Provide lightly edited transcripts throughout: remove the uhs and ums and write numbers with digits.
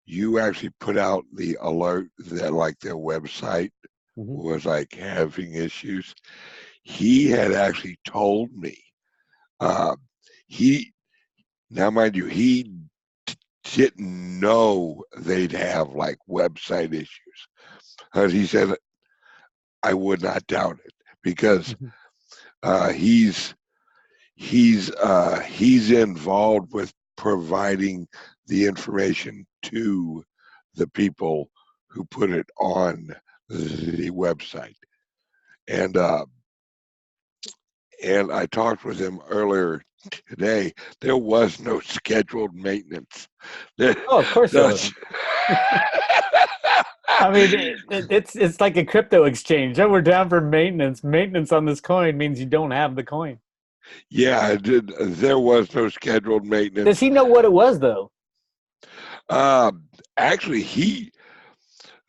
you actually put out the alert that like their website Mhm. was like having issues. He had actually told me. Uh, he Now, mind you, he didn't know they'd have like website issues. Because he said, I would not doubt it because Mhm. uh, he's he's involved with providing the information to the people who put it on the website. And and I talked with him earlier today. There was no scheduled maintenance. Oh, of course there That's wasn't. I mean, it's like a crypto exchange. Oh, we're down for maintenance. Maintenance on this coin means you don't have the coin. Yeah, there was no scheduled Does maintenance. he know what it was though? Uh, Actually,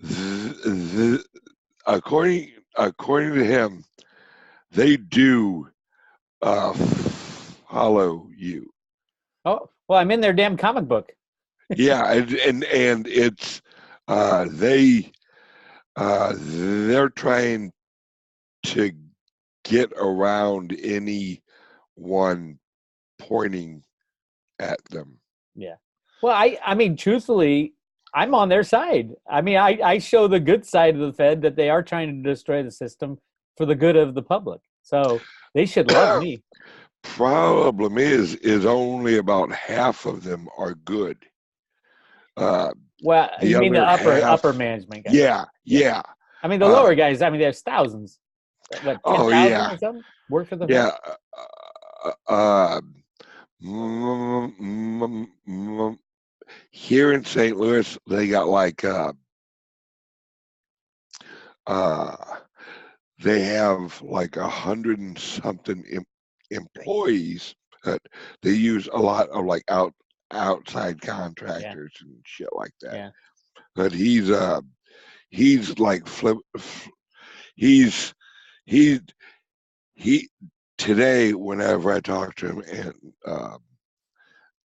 the, according to him, they do follow you. Oh, well, I'm in their damn comic book. Yeah, and it's they they're trying to get around anyone pointing at them. Yeah. Well, I mean, truthfully, I'm on their side. I mean, I show the good side of the Fed that they are trying to destroy the system for the good of the public. So they should love me. Problem is only about half of them are good. Uh, Well, the you mean the other upper half, management guys? yeah, Yeah. yeah. I mean, the Uh, lower guys. I mean, there's thousands. What, oh 10,000 yeah, or something work for the Fed? yeah. Uh, uh, mm, mm, mm, Here in St. Louis, they got like uh, they have like 100 and something employees that they use a lot of like outside Yeah. contractors and shit like that. Yeah. But he's like he's he he today whenever I talk to him and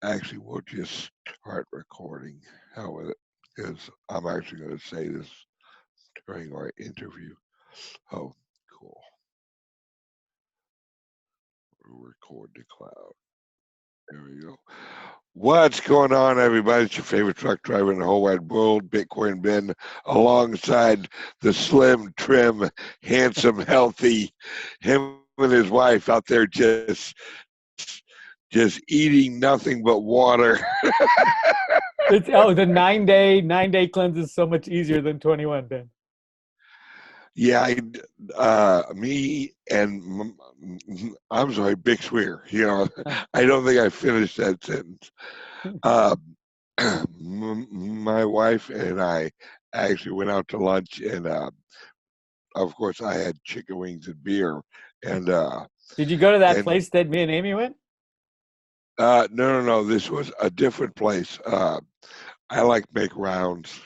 actually we'll just start recording. Hell with it, because I'm actually going to say this during our interview. Oh, cool. Record to cloud. There we go. What's going on, everybody? It's your favorite truck driver in the whole wide world, Bitcoin Ben, alongside the slim, trim, handsome, healthy, him and his wife out there just eating nothing but water. Oh, the 9-day cleanse is so much easier than 21, Ben. Yeah, me and I'm sorry, Bix Weir. You know, I don't think I finished that sentence. Uh, my wife and I actually went out to lunch, and of course, I had chicken wings and beer. And Did you go to that and place that me and Amy went? no. This was a different place. I like make rounds.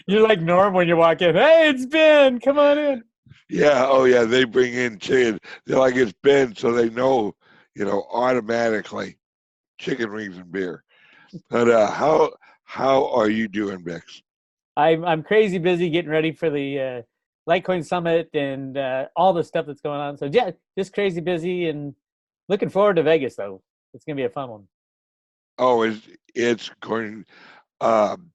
You're like Norm when you walk in. Hey, it's Ben. Come on in. Yeah, oh yeah, they bring in chicken. They're like it's Ben, so they know, automatically chicken wings and beer. But how are you doing, Bix? I'm crazy busy getting ready for the Litecoin Summit and all the stuff that's going on. So yeah, just crazy busy and looking forward to Vegas though. It's gonna be a fun one. Oh, it's going. Um,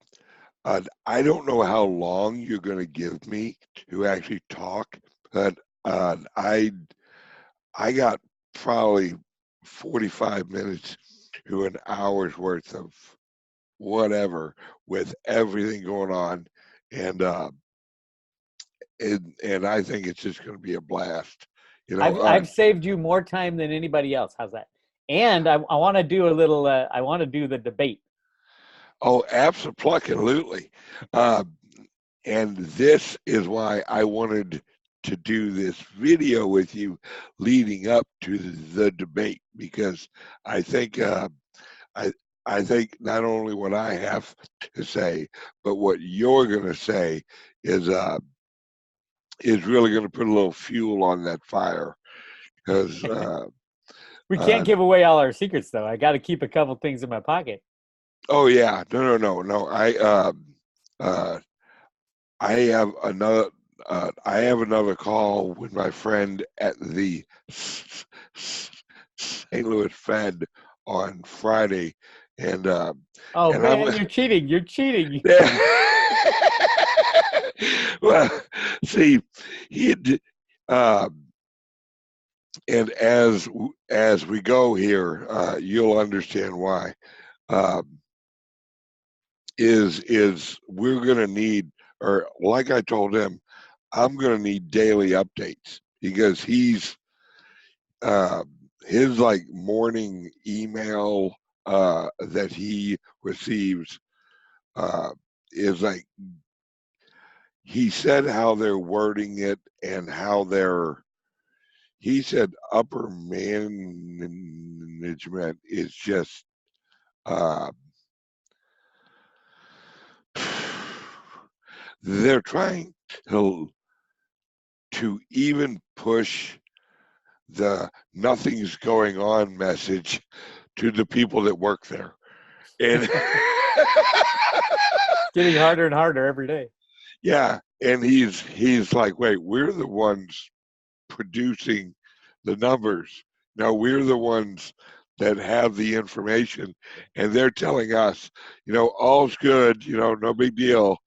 I don't know how long you're going to give me to actually talk, but I got probably 45 minutes to an hour's worth of whatever with everything going on, and and I think it's just going to be a blast. You know, I've saved you more time than anybody else. How's that? And I want to do a little. I want to do the debate. oh, absolutely. Uh, and this is why I wanted to do this video with you leading up to the debate, because I think I I think not only what I have to say, but what you're going to say is uh, is really going to put a little fuel on that fire. Because We can't uh, give away all our secrets though. I got to keep a couple things in my pocket. Oh yeah, no. Uh, I have another. I have another call with my friend at the St. Louis Fed on Friday, and Oh and I'm man, you're cheating. You're cheating. well, see, he uh, and as we go here, you'll understand why. Uh, is we're gonna need, or like I told him, I'm gonna need daily updates because uh, his like morning email that he receives uh, is like he said how they're wording it and how they're he said upper management is just uh, they're trying to even push the nothing's going on message to the people that work there. And Getting harder and harder every day. yeah, and he's like, wait, we're the ones producing the numbers. No, we're the ones that have the information, and they're telling us, all's good, no big deal.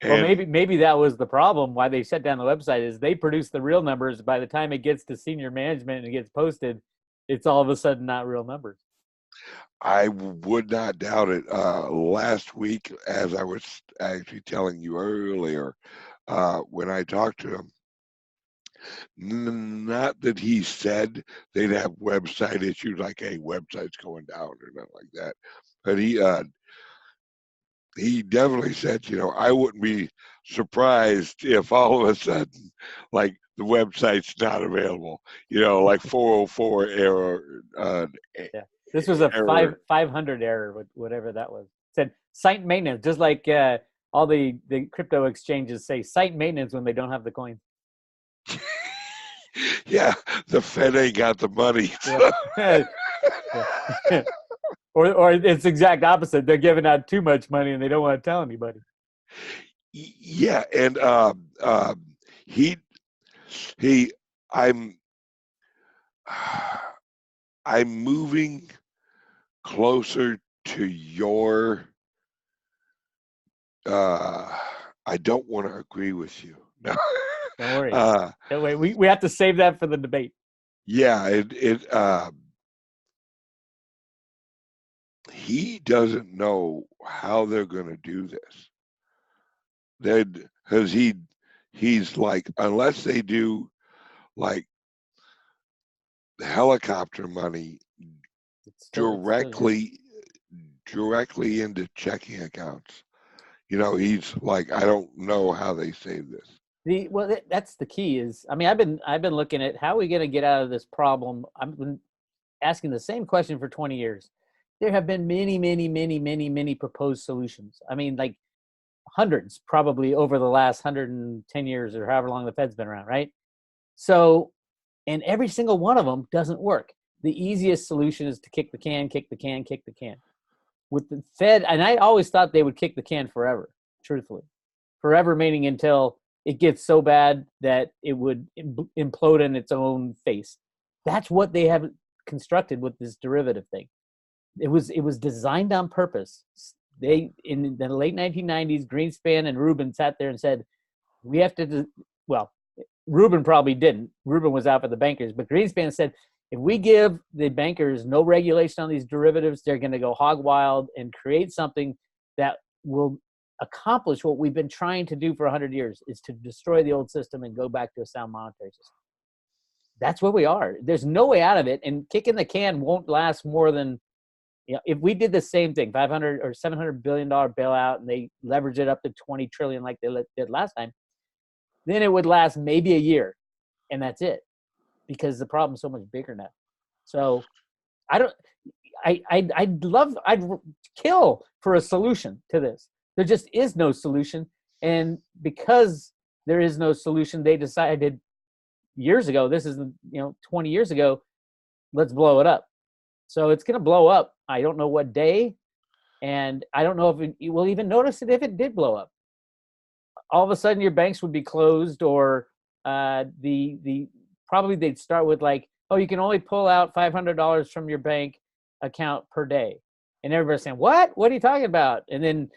Well, And maybe that was the problem. Why they shut down the website is they produce the real numbers. By the time it gets to senior management and it gets posted, it's all of a sudden not real numbers. I would not doubt it. Last week, as I was actually telling you earlier, when I talked to him, not that he said they'd have website issues like, hey, website's going down or nothing like that, but he definitely said, I wouldn't be surprised if all of a sudden, like the website's not available, like 404 error, Yeah, this was a error. 500 error, whatever that was. It said site maintenance, just like all the crypto exchanges say site maintenance when they don't have the coins. Yeah, the Fed ain't got the money. Yeah. Yeah. Or it's exact opposite. They're giving out too much money and they don't want to tell anybody. Yeah, and he he, I'm I'm moving closer to your. Uh, I don't want to agree with you. No. Don't worry. Uh, Don't wait. We have to save that for the debate. yeah, he doesn't know how they're going to do this. They because he's like, unless they do like helicopter money It's still yeah. directly into checking accounts. He's like, I don't know how they save this. That's the key. Is I mean, I've been looking at how are we going to get out of this problem. I've been asking the same question for 20 years. There have been many proposed solutions. I mean, like hundreds probably over the last 110 years or however long the Fed's been around, right? So, and every single one of them doesn't work. The easiest solution is to kick the can, kick the can, kick the can. With the Fed, and I always thought they would kick the can forever, truthfully. Forever meaning until it gets so bad that it would implode in its own face. That's what they have constructed with this derivative thing. It was designed on purpose. They in the late 1990s, Greenspan and Rubin sat there and said, "We have to." Well, Rubin probably didn't. Rubin was out for the bankers, but Greenspan said, "If we give the bankers no regulation on these derivatives, they're going to go hog wild and create something that will accomplish what we've been trying to do for 100 years: is to destroy the old system and go back to a sound monetary system." That's where we are. There's no way out of it, and kicking the can won't last more than if we did the same thing, 500 or $700 billion bailout, and they leverage it up to 20 trillion like they did last time, then it would last maybe a year, and that's it, because the problem's so much bigger now. So I don't. I'd kill for a solution to this. There just is no solution, and because there is no solution, they decided years ago. This is 20 years ago. Let's blow it up. So it's going to blow up. I don't know what day. And I don't know if you will even notice it if it did blow up. All of a sudden, your banks would be closed, or the probably they'd start with like, oh, you can only pull out $500 from your bank account per day, and everybody's saying, what? What are you talking about? And then,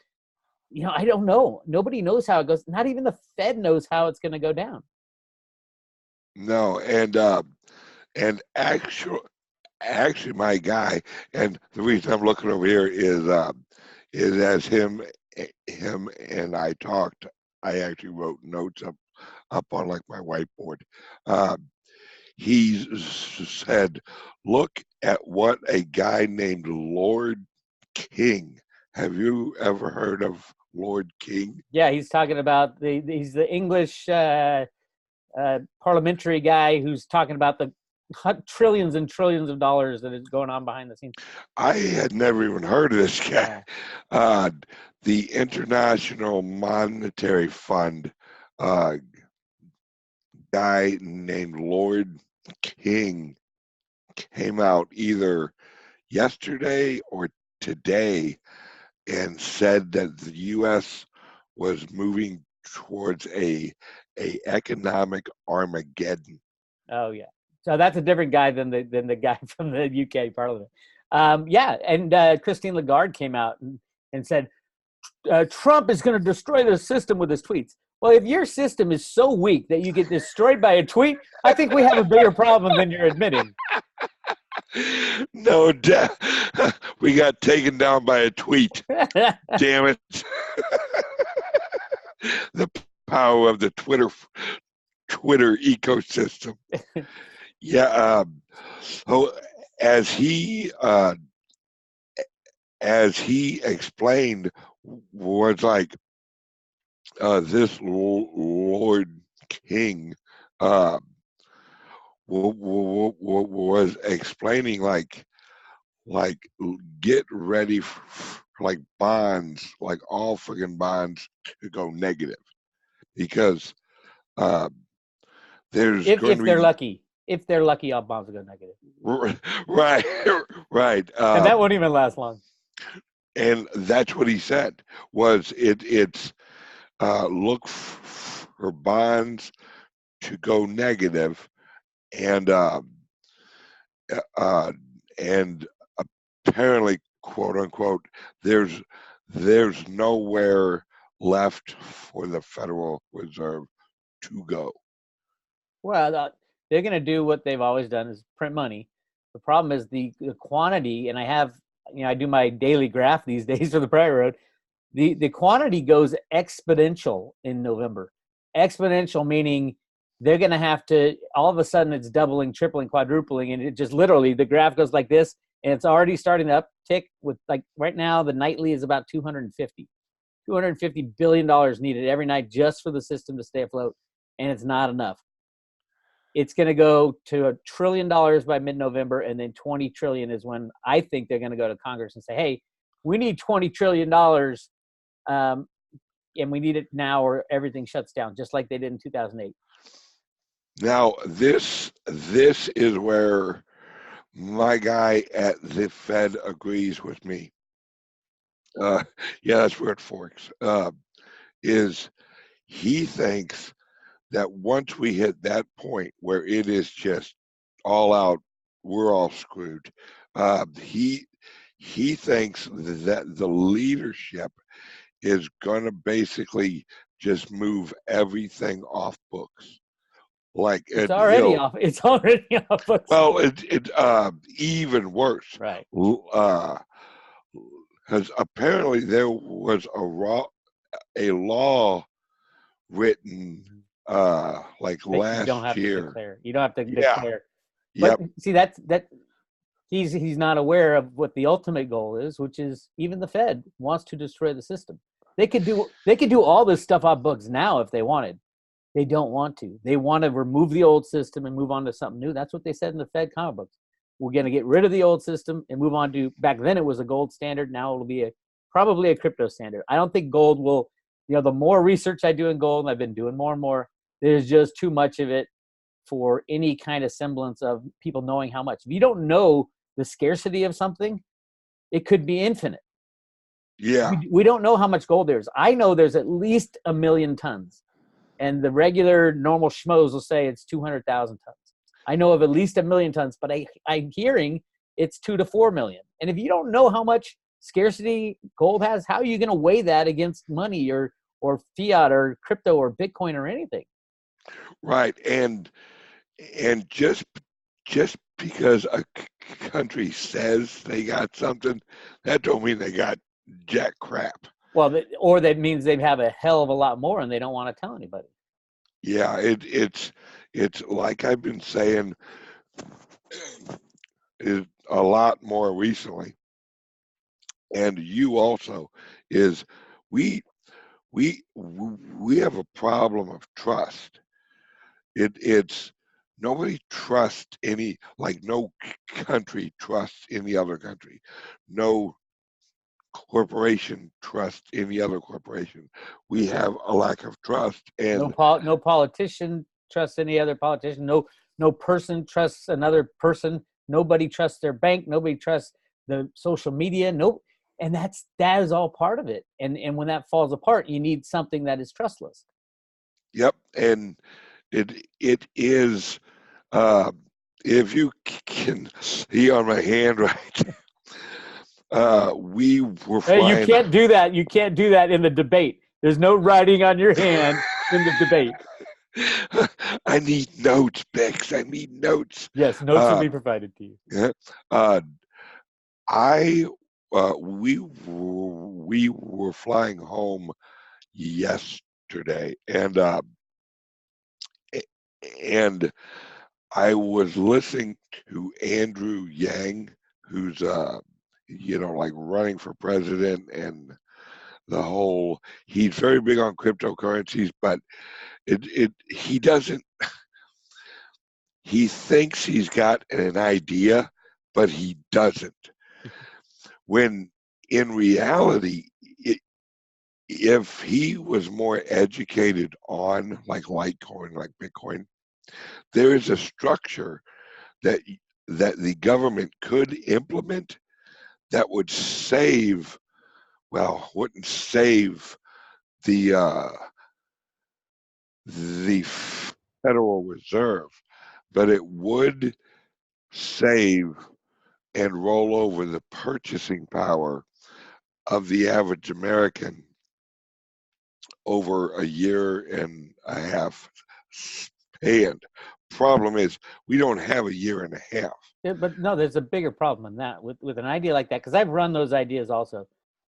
I don't know. Nobody knows how it goes. Not even the Fed knows how it's going to go down. No, and actually, my guy, and the reason I'm looking over here is as him and I talked. I actually wrote notes up on like my whiteboard. Uh, he said, "Look at what a guy named Lord King. Have you ever heard of Lord King?" Yeah, he's talking about he's the English parliamentary guy who's talking about the trillions and trillions of dollars that is going on behind the scenes. I had never even heard of this guy. Yeah. Uh, the International Monetary Fund uh, guy named Lord King came out either yesterday or today and said that the U.S. was moving towards a economic Armageddon. Oh yeah. So that's a different guy than the guy from the UK Parliament. Yeah, and Christine Lagarde came out and said Trump is going to destroy the system with his tweets. Well, if your system is so weak that you get destroyed by a tweet, I think we have a bigger problem than you're admitting. No doubt. We got taken down by a tweet. Damn it. The power of the Twitter ecosystem. Yeah. So as he explained, was like this Lord King uh, was explaining like get ready for like bonds, like all friggin' bonds to go negative because uh, there's going if to they're be lucky. If they're lucky, all bombs will go negative. right, right, And that won't even last long. and that's what he said. Was it's look for bonds to go negative, and uh, and apparently, quote unquote, there's nowhere left for the Federal Reserve to go. Well, they're going to do what they've always done is print money. The problem is the quantity, and I do my daily graph these days for the Prairie Road. The quantity goes exponential in November. Exponential meaning they're going to have to, all of a sudden it's doubling, tripling, quadrupling, and it just literally, the graph goes like this, and it's already starting to uptick with, like, right now, the nightly is about $250 billion needed every night just for the system to stay afloat, and it's not enough. It's going to go to $1 trillion by mid-November, and then 20 trillion is when I think they're going to go to Congress and say, hey, we need $20 trillion, and we need it now or everything shuts down, just like they did in 2008. Now, this is where my guy at the Fed agrees with me. Yeah, that's where it forks. Is he thinks that once we hit that point where it is just all out, we're all screwed. He thinks that the leadership is going to basically just move everything off books. Like it's already off. It's already off books. Well, it even worse, right? Because apparently there was a law written like that last you don't have year. To declare. You don't have to Yeah. declare. Yep. But see, that he's not aware of what the ultimate goal is, which is even the Fed wants to destroy the system. They could do all this stuff off books now if they wanted. They don't want to. They want to remove the old system and move on to something new. That's what they said in the Fed comic books. We're going to get rid of the old system and move on to, back then it was a gold standard. Now it'll be probably a crypto standard. I don't think gold will, the more research I do in gold, and I've been doing more and more, there's just too much of it for any kind of semblance of people knowing how much. If you don't know the scarcity of something, it could be infinite. Yeah. We don't know how much gold there is. I know there's at least 1 million tons, and the regular normal schmoes will say it's 200,000 tons. I know of at least 1 million tons, but I'm hearing it's 2 to 4 million. And if you don't know how much scarcity gold has, how are you going to weigh that against money or fiat or crypto or Bitcoin or anything? Right. And just because a country says they got something, that don't mean they got jack crap. Well, or that means they have a hell of a lot more and they don't want to tell anybody. Yeah, it's like I've been saying is a lot more recently, and you also is we we have a problem of trust. It's nobody trusts any, like no country trusts any other country. No corporation trusts any other corporation. We have a lack of trust, and No politician trusts any other politician. No person trusts another person. Nobody trusts their bank. Nobody trusts the social media. No, and that is all part of it. And when that falls apart, you need something that is trustless. yep, and it is. Uh, if you can see on my hand right, we were Hey, you flying. can't do that. You can't do that in the debate. There's no writing on your hand in the debate. I need notes, Bex. I need notes. Yes, notes will be provided to you. Yeah. I we were flying home yesterday, and I was listening to Andrew Yang, who's like running for president, and the whole, he's very big on cryptocurrencies, but he doesn't, he thinks he's got an idea, but he doesn't. When in reality, if he was more educated on like Litecoin, like Bitcoin, there is a structure that the government could implement that would save, well, wouldn't save the the Federal Reserve, but it would save and roll over the purchasing power of the average American over a year and a half span. Problem is, we don't have a year and a half. Yeah, but no, there's a bigger problem than that with an idea like that, because I've run those ideas also.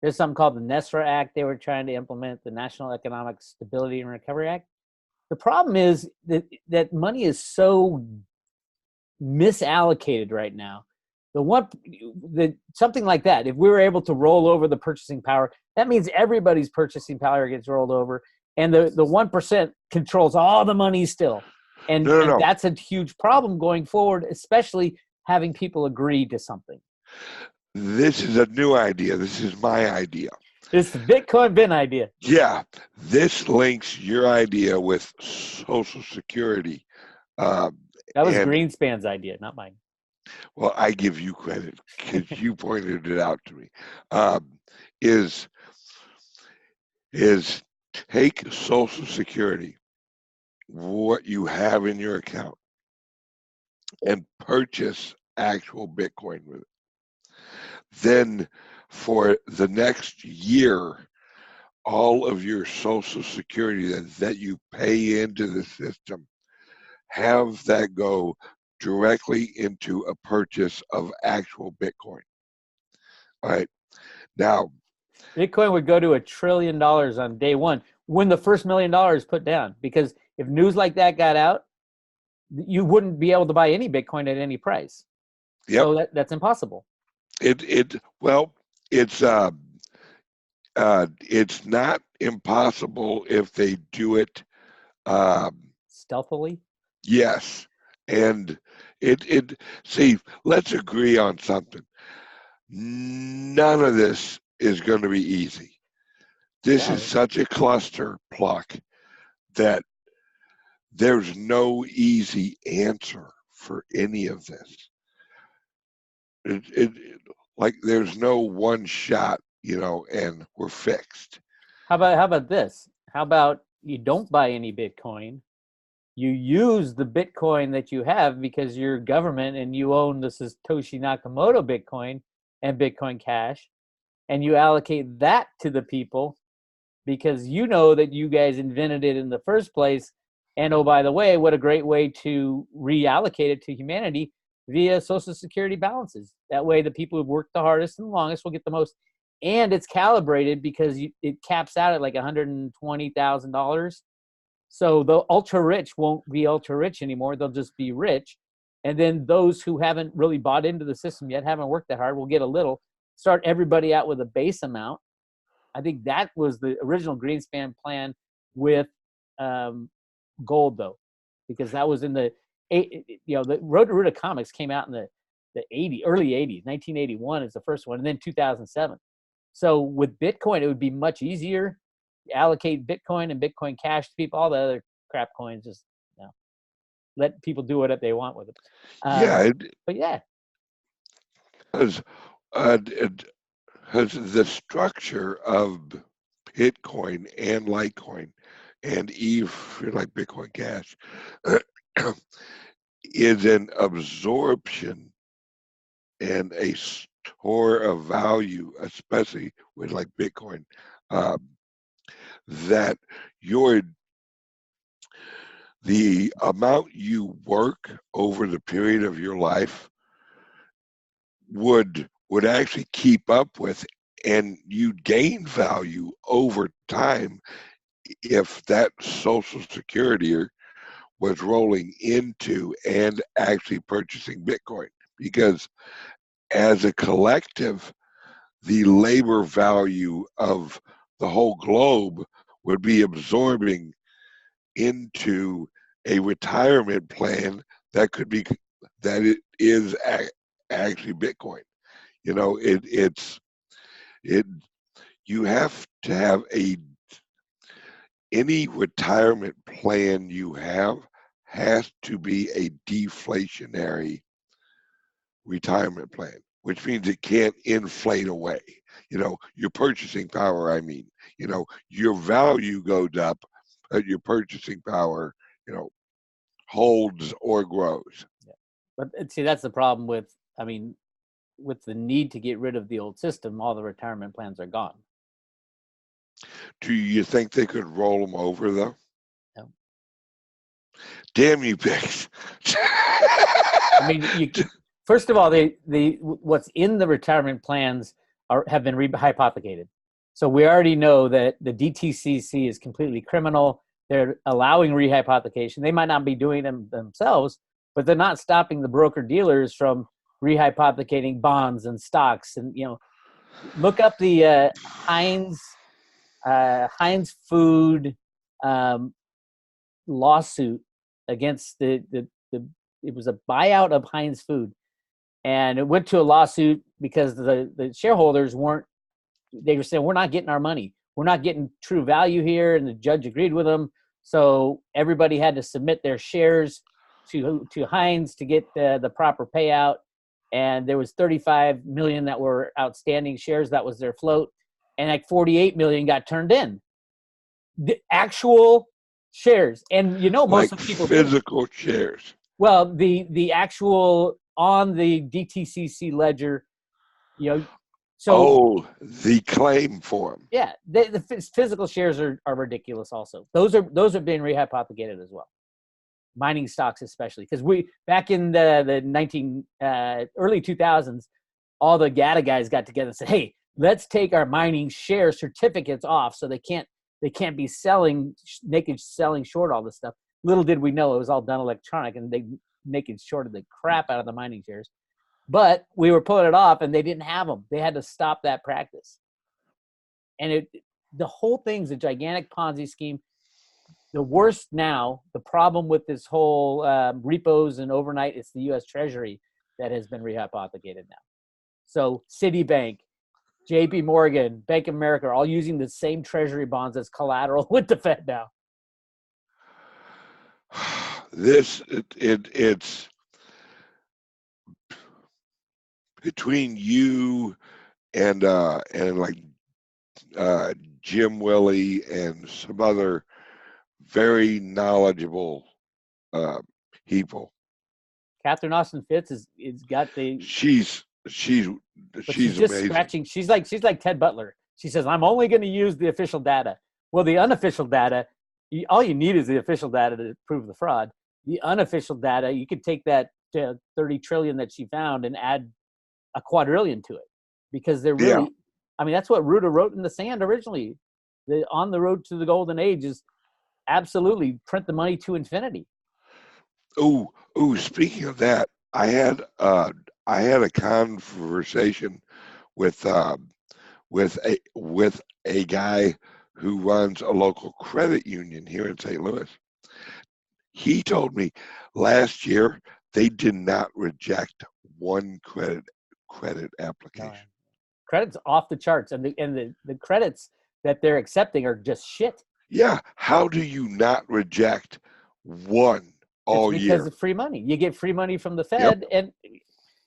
There's something called the NESRA Act they were trying to implement, the National Economic Stability and Recovery Act. The problem is that money is so misallocated right now. Something like that, if we were able to roll over the purchasing power, that means everybody's purchasing power gets rolled over, and the 1% controls all the money still. And, No, no, and no. that's a huge problem going forward, especially having people agree to something. This is a new idea. This is my idea. It's the Bitcoin bin idea. Yeah, this links your idea with Social Security. That was And Greenspan's idea, not mine. well, I give you credit because you pointed it out to me. Is take Social Security, what you have in your account, and purchase actual Bitcoin with it. Then for the next year, all of your Social Security that you pay into the system, have that go directly into a purchase of actual Bitcoin. All right. Now, Bitcoin would go to $1 trillion on day one when the first $1 million put down, because if news like that got out, you wouldn't be able to buy any Bitcoin at any price. yep. So that's impossible. Well, it's not impossible if they do it. Stealthily. Yes, and see, let's agree on something. None of this is going to be easy. This is such a cluster pluck that there's no easy answer for any of this. Like there's no one shot and we're fixed. How about this? How about you don't buy any Bitcoin? You use the Bitcoin that you have because you're government and you own the Satoshi Nakamoto Bitcoin and Bitcoin Cash, and you allocate that to the people because you know that you guys invented it in the first place. And oh, by the way, what a great way to reallocate it to humanity via Social Security balances. That way, the people who've worked the hardest and the longest will get the most. And it's calibrated because it caps out at like $120,000. So the ultra rich won't be ultra rich anymore. They'll just be rich. And then those who haven't really bought into the system yet, haven't worked that hard, will get a little. Start everybody out with a base amount. I think that was the original Greenspan plan with gold, though, because that was in the Road to Ruta comics came out in the early 80s. 1981 is the first one, and then 2007. So with Bitcoin, it would be much easier. Allocate Bitcoin and Bitcoin Cash to people. All the other crap coins, just let people do what they want with it. But yeah, because the structure of Bitcoin and Litecoin and like Bitcoin Cash is an absorption and a store of value, especially with like Bitcoin, that the amount you work over the period of your life would actually keep up with, and you'd gain value over time if that Social Security was rolling into and actually purchasing Bitcoin. Because as a collective, the labor value of the whole globe would be absorbing into a retirement plan that it is actually Bitcoin. You have to have any retirement plan you have has to be a deflationary retirement plan, which means it can't inflate away. Your purchasing power, your value goes up, but your purchasing power, holds or grows. Yeah. But see, that's the problem with the need to get rid of the old system. All the retirement plans are gone. Do you think they could roll them over, though? No. Damn you, Bix. I mean, first of all, what's in the retirement plans have been hypothecated. So we already know that the DTCC is completely criminal. They're allowing rehypothecation. They might not be doing them themselves, but they're not stopping the broker dealers from rehypothecating bonds and stocks. And look up the Heinz Food lawsuit against it was a buyout of Heinz Food, and it went to a lawsuit because the shareholders they were saying, we're not getting our money, we're not getting true value here, and the judge agreed with them. So everybody had to submit their shares to Heinz to get the proper payout, and there was 35 million that were outstanding shares. That was their float, and like 48 million got turned in. The actual shares, and most like of the people physical shares. Well, the actual on the DTCC ledger, So the claim form. Yeah, the physical shares are ridiculous. Also, those are being rehypothecated as well. Mining stocks, especially, because we back in the early 2000s, all the GATA guys got together and said, "Hey, let's take our mining share certificates off, so they can't be selling short all this stuff." Little did we know it was all done electronic, and they naked shorted the crap out of the mining shares. But we were pulling it off, and they didn't have them. They had to stop that practice. And the whole thing's a gigantic Ponzi scheme. The worst now, the problem with this whole repos and overnight, it's the U.S. Treasury that has been rehypothecated now. So Citibank, J.P. Morgan, Bank of America are all using the same Treasury bonds as collateral with the Fed now. It's between you and like uh, Jim Willie and some other very knowledgeable uh, people. Catherine Austin Fitts is got the, She's but she's just amazing. scratching. She's like Ted Butler. She says, I'm only going to use the official data. Well, the unofficial data, all you need is the official data to prove the fraud. The unofficial data, you could take that 30 trillion that she found and add a quadrillion to it, because they're really, Yeah. I mean, that's what Ruta wrote in the sand originally. The On the Road to the Golden Age is absolutely print the money to infinity. Oh, speaking of that, I had a conversation with a guy who runs a local credit union here in St. Louis. He told me last year they did not reject one credit application. Credit's off the charts, and the credits that they're accepting are just shit. Yeah, how do you not reject one all It's year? because of free money. You get free money from the Yep. Fed, and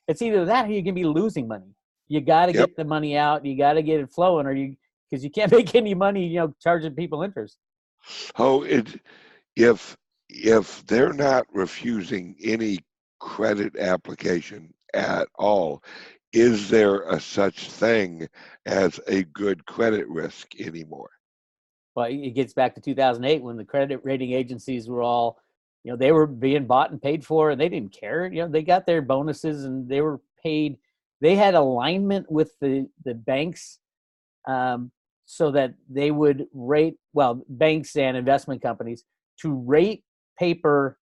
it's either that or you're gonna be losing money. You got to Yep. get the money out. You got to get it flowing, or because you can't make any money, charging people interest. Oh, if they're not refusing any credit application at all, is there a such thing as a good credit risk anymore? But it gets back to 2008 when the credit rating agencies were all, they were being bought and paid for, and they didn't care. They got their bonuses and they were paid. They had alignment with the banks, so that they would rate, banks and investment companies, to rate paper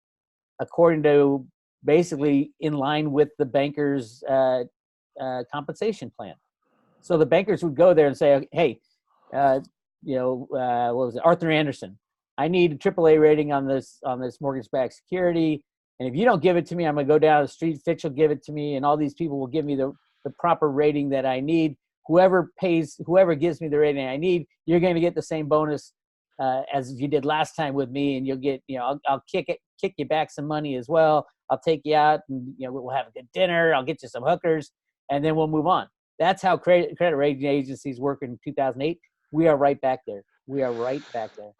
according to basically in line with the banker's compensation plan. So the bankers would go there and say, hey, what was it? Arthur Anderson, I need a AAA rating on this mortgage-backed security. And if you don't give it to me, I'm going to go down the street. Fitch will give it to me, and all these people will give me the proper rating that I need. Whoever gives me the rating I need, you're going to get the same bonus as you did last time with me, and you'll get, I'll kick you back some money as well. I'll take you out, and we'll have a good dinner. I'll get you some hookers, and then we'll move on. That's how credit rating agencies work in 2008. We are right back there. We are right back there.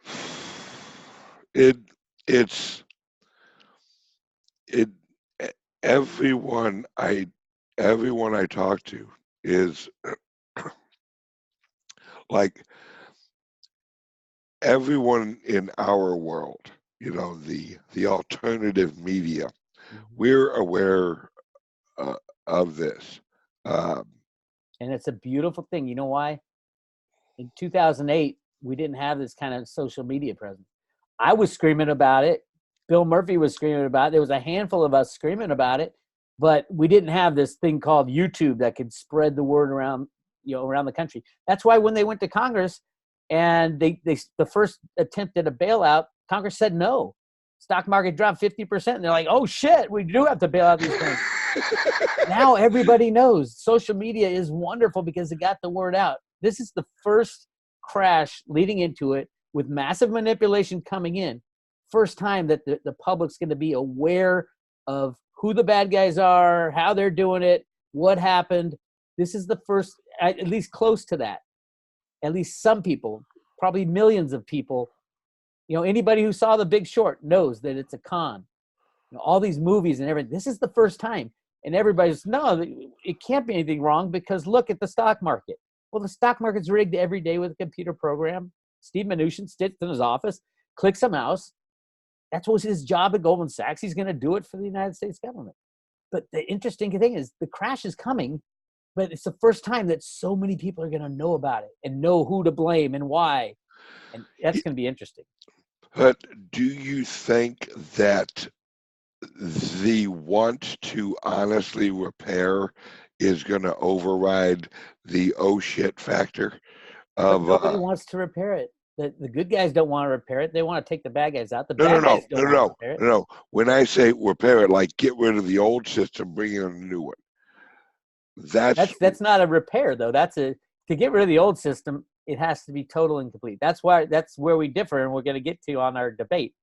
Everyone I talk to is like everyone in our world, the alternative media. We're aware of this. And it's a beautiful thing. You know why? In 2008, we didn't have this kind of social media presence. I was screaming about it. Bill Murphy was screaming about it. There was a handful of us screaming about it, but we didn't have this thing called YouTube that could spread the word around, around the country. That's why when they went to Congress and the first attempt at a bailout, Congress said no. Stock market dropped 50%. And they're like, oh shit, we do have to bail out these banks. Now everybody knows social media is wonderful because it got the word out. This is the first crash leading into it with massive manipulation coming in. First time that the public's going to be aware of who the bad guys are, how they're doing it, what happened. This is the first, at least close to that. At least some people, probably millions of people, anybody who saw The Big Short knows that it's a con. All these movies and everything. This is the first time. And everybody's, no, it can't be anything wrong because look at the stock market. Well, the stock market's rigged every day with a computer program. Steve Mnuchin sits in his office, clicks a mouse. That's what his job at Goldman Sachs. He's going to do it for the United States government. But the interesting thing is the crash is coming, but it's the first time that so many people are going to know about it and know who to blame and why. And that's going to be interesting. But do you think that the want to honestly repair is going to override the oh shit factor of nobody wants to repair it. The good guys don't want to repair it. They want to take the bad guys out. The bad guys don't want to repair it. No. When I say repair it, like get rid of the old system, bring in a new one. That's not a repair though. To get rid of the old system, it has to be total and complete. That's where we differ, and we're going to get to on our debate.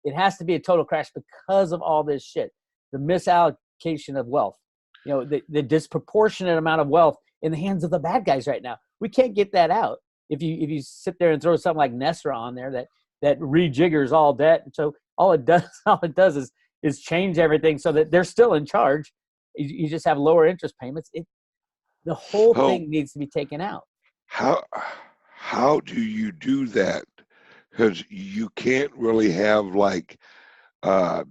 It has to be a total crash because of all this shit. The misallocation of wealth, the disproportionate amount of wealth in the hands of the bad guys right now. We can't get that out. if you sit there and throw something like NESRA on there that rejiggers all debt, and so all it does is change everything so that they're still in charge. You just have lower interest payments. The whole So thing needs to be taken out. how do you do that? Because you can't really have like uh,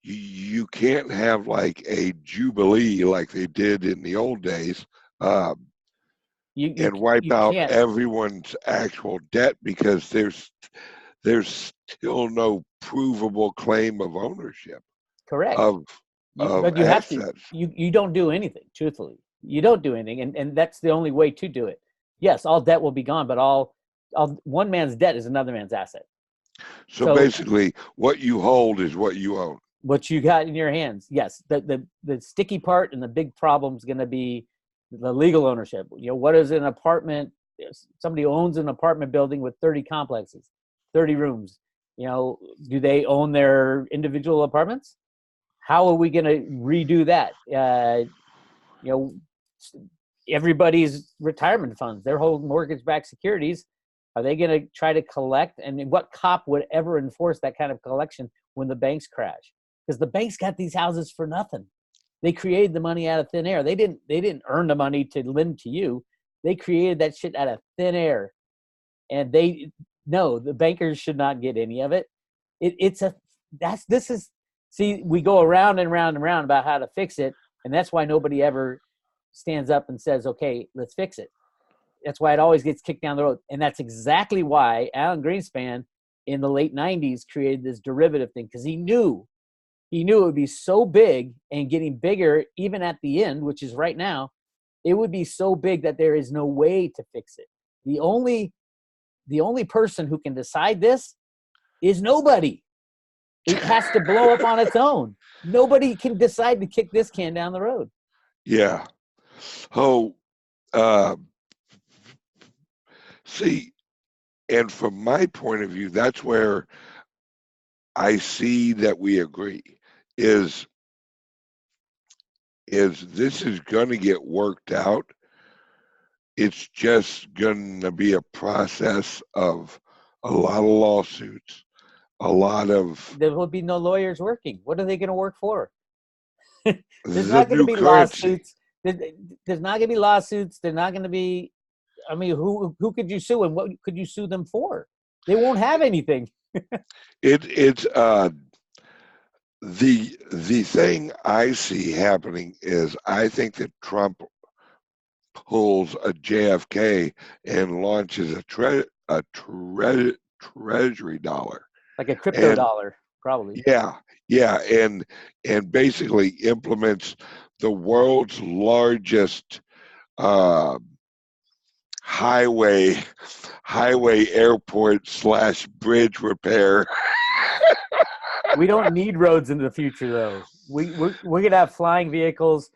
you can't have like a jubilee like they did in the old days, uh, You and wipe you out can't. everyone's actual debt because there's still no provable claim of ownership Correct. of But you have to. assets. You don't do anything. Truthfully, you don't do anything, and that's the only way to do it. Yes, all debt will be gone, but all one man's debt is another man's asset. So So basically, what you hold is what you own. what you got in your hands, yes. The sticky part and the big problem is going to be the legal ownership. What is an apartment? Somebody owns an apartment building with 30 complexes, 30 rooms. Do they own their individual apartments? How are we going to redo that? You know, everybody's retirement funds, their whole mortgage-backed securities, are they going to try to collect? And what cop would ever enforce that kind of collection when the banks crash? Because the banks got these houses for nothing. They created the money out of thin air. They didn't earn the money to lend to you. They created that shit out of thin air. And the bankers should not get any of it. See, we go around and around and around about how to fix it. And that's why nobody ever stands up and says, okay, let's fix it. That's why it always gets kicked down the road. And that's exactly why Alan Greenspan in the late 90s created this derivative thing, because he knew it would be so big and getting bigger even at the end, which is right now. It would be so big that there is no way to fix it. The only person who can decide this is nobody. It has to blow up on its own. Nobody can decide to kick this can down the road. Yeah. Oh, uh, see, and from my point of view, that's where I see that we agree. Is this is going to get worked out? It's just going to be a process of a lot of lawsuits, a lot of There will be no lawyers working. What are they going to work for? There's the not going to new be currency. lawsuits. There's not going to be lawsuits. They're not going to be. I mean, who could you sue, and what could you sue them for? They won't have anything. It's the thing I see happening is I think that Trump pulls a JFK and launches treasury dollar, Like a crypto and dollar, probably. yeah, and basically implements the world's largest uh, highway airport / bridge repair. We don't need roads in the future, though. We're going to have flying vehicles.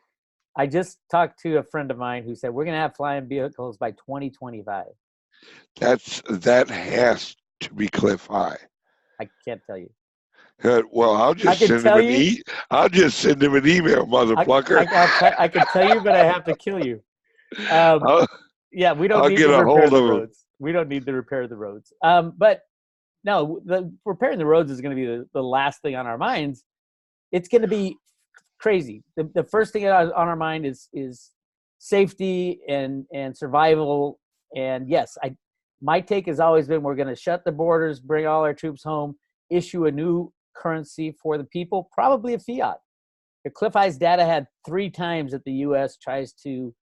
I just talked to a friend of mine who said we're going to have flying vehicles by 2025. That has to be cliff high. I can't tell you. Well, I'll I just can send tell him you. I'll just send him an email, mother plucker. I can tell you, but I have to kill you. I'll, Yeah, we don't I'll need get to a repair hold the of him. roads. We don't need to repair the roads. But no, the repairing the roads is going to be the last thing on our minds. It's going to be crazy. The first thing on our mind is safety and survival. And yes, my take has always been we're going to shut the borders, bring all our troops home, issue a new currency for the people, probably a fiat. Cliff High's data had 3 times that the U.S. tries to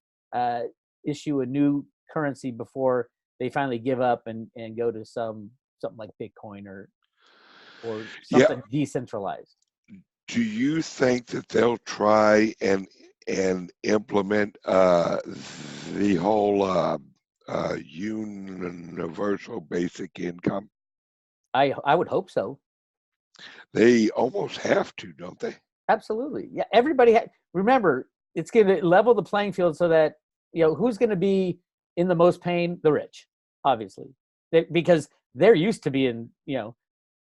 issue a new currency before they finally give up and go to something like Bitcoin or Yeah. something decentralized. Do you think that they'll try and implement the whole universal basic income? I would hope so. They almost have to, don't they? Absolutely. Yeah. Everybody remember, it's going to level the playing field so that, who's going to be in the most pain? The rich, obviously, because they're used to being,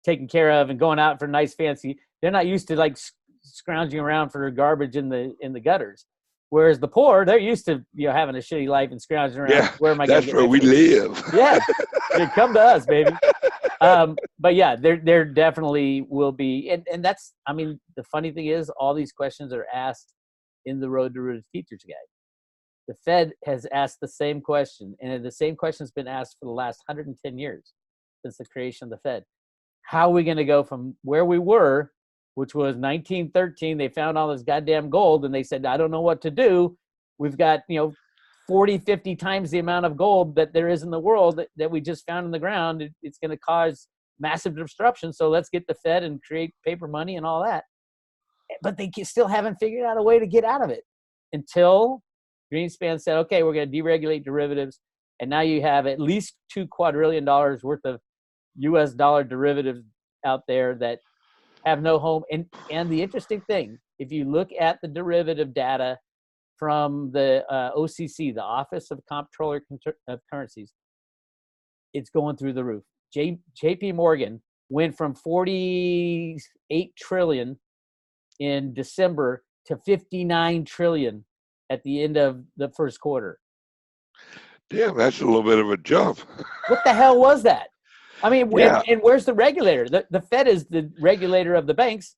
taken care of and going out for nice fancy. They're not used to like scrounging around for garbage in the gutters. Whereas the poor, they're used to having a shitty life and scrounging around. Yeah, Where am I going to that's get where my we food? live. Yeah, come to us, baby. But yeah, there definitely will be, and that's, I mean, the funny thing is, all these questions are asked in the Road to Rooted Teachers Guide. The Fed has asked the same question, and the same question has been asked for the last 110 years since the creation of the Fed. How are we going to go from where we were, which was 1913? They found all this goddamn gold, and they said, I don't know what to do. We've got 40, 50 times the amount of gold that there is in the world that we just found in the ground. It's going to cause massive disruption. So let's get the Fed and create paper money and all that. But they still haven't figured out a way to get out of it until Greenspan said, okay, we're going to deregulate derivatives. And now you have at least $2 quadrillion worth of US dollar derivatives out there that have no home. And the interesting thing, if you look at the derivative data from the OCC, the Office of Comptroller of Currencies, it's going through the roof. JP Morgan went from 48 trillion in December to 59 trillion at the end of the first quarter. Damn, that's a little bit of a jump. What the hell was that? I mean, Yeah. and where's the regulator? The Fed is the regulator of the banks.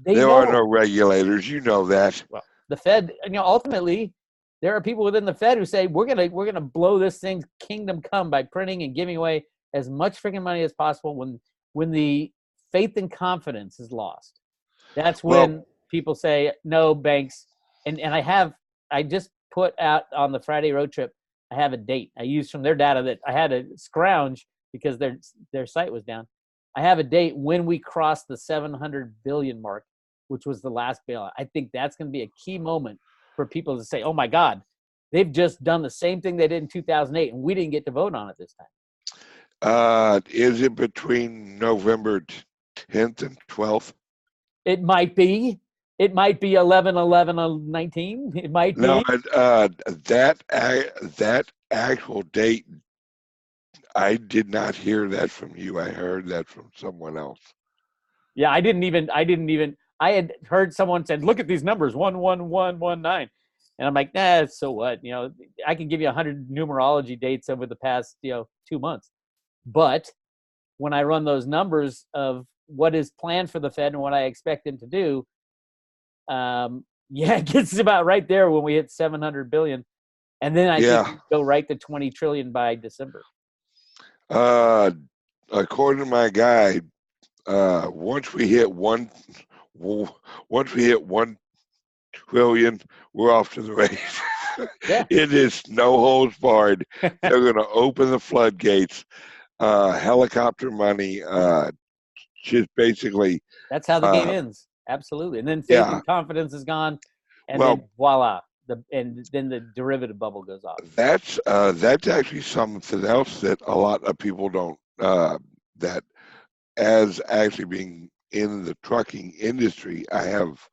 There are no regulators, you know that. Well, the Fed, ultimately, there are people within the Fed who say we're gonna blow this thing's kingdom come by printing and giving away as much freaking money as possible. When the faith and confidence is lost, that's when people say no banks. And I just put out on the Friday road trip, I have a date I used from their data that I had to scrounge because their site was down. I have a date when we cross the 700 billion mark, which was the last bailout. I think that's going to be a key moment for people to say, oh my God, they've just done the same thing they did in 2008 and we didn't get to vote on it this time. Is it between November 10th and 12th? It might be. It might be 11, 11, 19. It might be. No, that actual date, I did not hear that from you. I heard that from someone else. Yeah, I had heard someone said, look at these numbers, 11119. And I'm like, nah, so what? I can give you 100 numerology dates over the past, 2 months. But when I run those numbers of what is planned for the Fed and what I expect them to do, it gets about right there when we hit 700 billion. And then I think we go right to 20 trillion by December. According to my guide, once we hit 1 trillion, we're off to the race. Yeah. It is no holds barred. They're going to open the floodgates. Helicopter money. Just basically. That's how the game ends. Absolutely. And then faith and confidence is gone, and then voila. Then the derivative bubble goes off. That's actually something else that a lot of people don't. That as actually being in the trucking industry, I have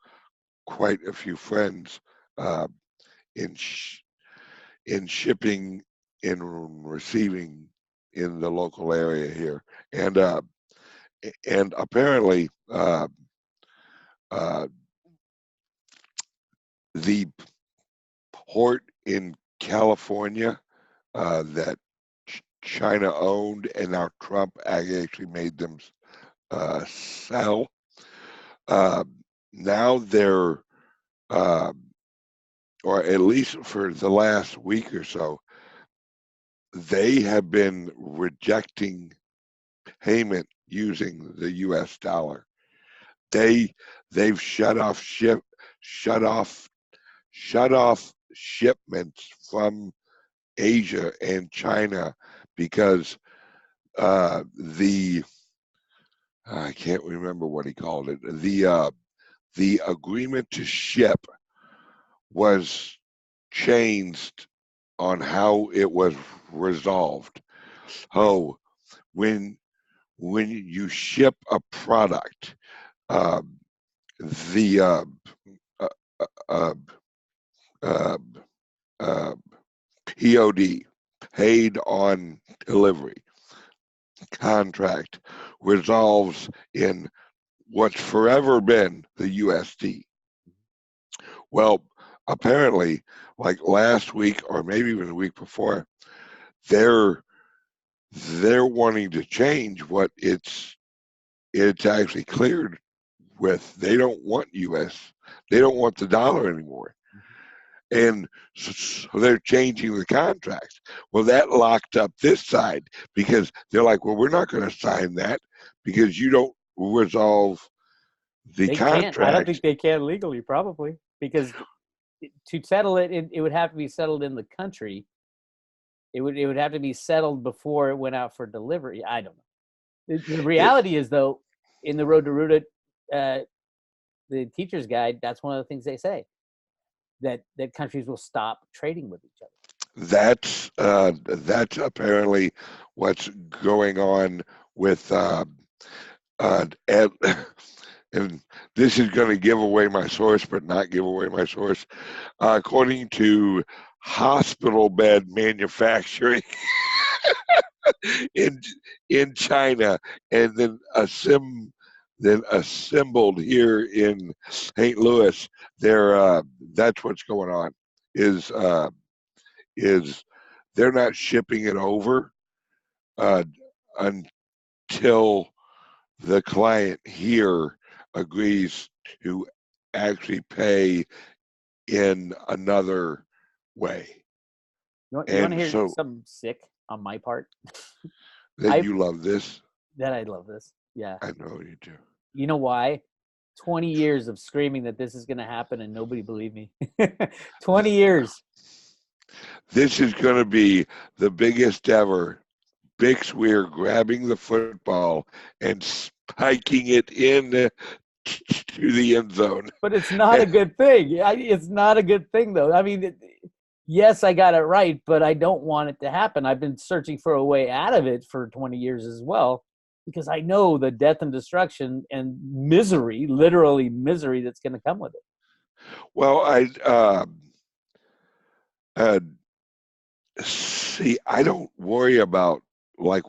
quite a few friends in shipping, in receiving in the local area here, and apparently the port in California that China owned, and now Trump actually made them sell. Now they're, or at least for the last week or so, they have been rejecting payment using the U.S. dollar. They've shut off shipments from Asia and China because I can't remember what he called it. The agreement to ship was changed on how it was resolved. Oh, when you ship a product, the POD, paid on delivery contract, resolves in what's forever been the USD. Well, apparently, like last week or maybe even the week before, they're wanting to change what it's actually cleared with. They don't want U.S. They don't want the dollar anymore, and so they're changing the contracts. Well, that locked up this side because they're like, well, we're not going to sign that because you don't resolve the They can't. I don't contract. think they can legally, probably, because to settle it, it would have to be settled in the country. It would have to be settled before it went out for delivery. I don't know. The reality is, though, in the Road to Root It, the teacher's guide, that's one of the things they say, that countries will stop trading with each other. That's apparently what's going on with and, and this is going to give away my source, but not give away my source. According to hospital bed manufacturing in China, and then assembled here in St. Louis, that's what's going on. Is they're not shipping it over uh, until the client here agrees to actually pay in another way. You want to And hear so something sick on my part? that you love this, That I love this. Yeah. I know you do. You know why? 20 years of screaming that this is going to happen and nobody believed me. 20 years. This is going to be the biggest ever. Weir grabbing the football and spiking it in to the end zone. But it's not a good thing. It's not a good thing, though. I mean, yes, I got it right, but I don't want it to happen. I've been searching for a way out of it for 20 years as well, because I know the death and destruction and misery, literally misery, that's going to come with it. Well, uh, see, I don't worry about like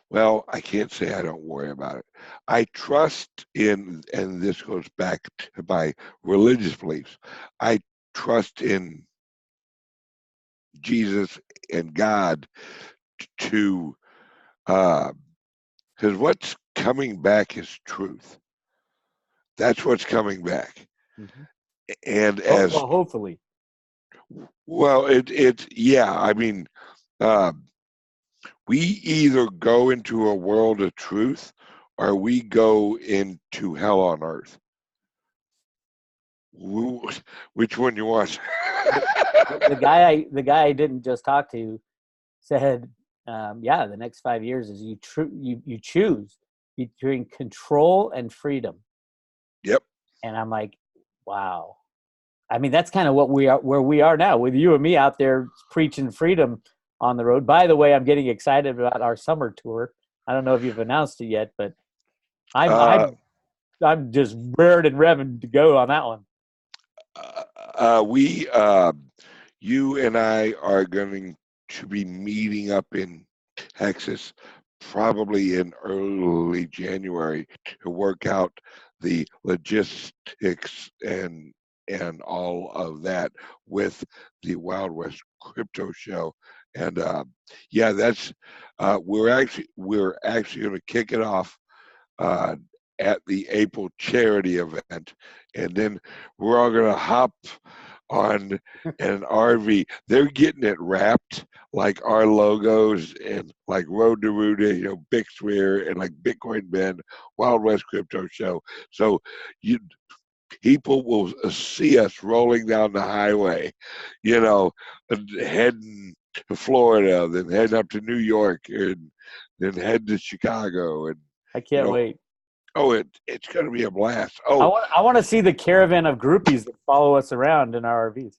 well, I can't say I don't worry about it. I trust in, and this goes back to my religious beliefs. I trust in Jesus and God to, because what's coming back is truth. That's what's coming back. Mm-hmm. And Well, hopefully. well, yeah, I mean, uh, we either go into a world of truth or we go into hell on earth. Which one you want? The guy I didn't just talk to said, yeah, the next 5 years is you choose between control and freedom. Yep. And I'm like, wow. I mean, that's kind of where we are now, with you and me out there preaching freedom on the road. By the way, I'm getting excited about our summer tour. I don't know if you've announced it yet, but I'm just rared and revving to go on that one. You and I are going to be meeting up in Texas probably in early January to work out the logistics and all of that with the Wild West Crypto Show. And yeah, that's we're actually going to kick it off uh, at the April charity event, and then we're all going to hop on an RV. They're getting it wrapped like our logos and like Road to Root It, Weir, and like Bitcoin Ben, Wild West Crypto Show. So you people will see us rolling down the highway, heading to Florida, then heading up to New York, and then head to Chicago, and I can't wait. Oh, it's going to be a blast. I want to see the caravan of groupies that follow us around in our RVs.